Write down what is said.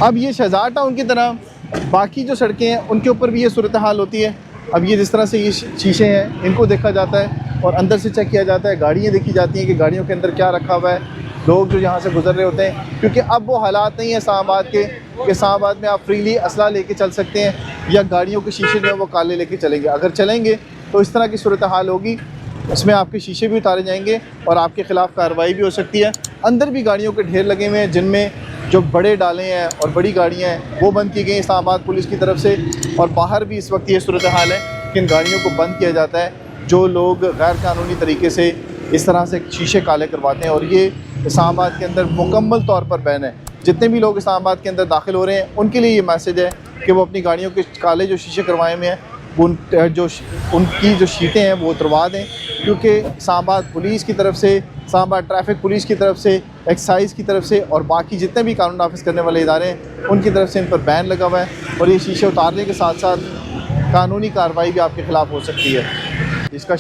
अब ये शहजाद टाउन की तरह बाकी जो सड़कें हैं उनके ऊपर भी ये सूरत हाल होती है। अब ये जिस तरह से ये शीशे हैं इनको देखा जाता है और अंदर से चेक किया जाता है, गाड़ियाँ देखी जाती हैं कि गाड़ियों के अंदर क्या रखा हुआ है, लोग जो यहाँ से गुजर रहे होते हैं। क्योंकि अब वो हालात नहीं है इस्लामाबाद के कि इस्लामाबाद में आप फ्रीली असला लेके चल सकते हैं या गाड़ियों के शीशे जो है वो काले लेके चलेंगे। अगर चलेंगे तो इस तरह की सूरत हाल होगी, उसमें आपके शीशे भी उतारे जाएंगे और आपके ख़िलाफ़ कार्रवाई भी हो सकती है। अंदर भी गाड़ियों के ढेर लगे हुए हैं जिनमें जो बड़े डाले हैं और बड़ी गाड़ियाँ हैं वो बंद की गई इस्लामाबाद पुलिस की तरफ से। और बाहर भी इस वक्त ये सूरत हाल है कि इन गाड़ियों को बंद किया जाता है जो लोग गैर कानूनी तरीके से इस तरह से शीशे काले करवाते हैं। और ये इस्लामाबाद के अंदर मुकम्मल तौर पर बैन है। जितने भी लोग इस्लामाबाद के अंदर दाखिल हो रहे हैं उनके लिए ये मैसेज है कि वो अपनी गाड़ियों के काले जो शीशे करवाए हुए हैं उनकी जो शीटें हैं वो उतरवा दें। क्योंकि इस्लामाबाद पुलिस की तरफ से, इस्लामाबाद ट्रैफिक पुलिस की तरफ से, एक्साइज़ की तरफ से और बाकी जितने भी कानून नाफिज करने वाले इदारे हैं उनकी तरफ से इन पर बैन लगा हुआ है। और ये शीशे उतारने के साथ साथ कानूनी कार्रवाई भी आपके ख़िलाफ़ हो सकती है। इसका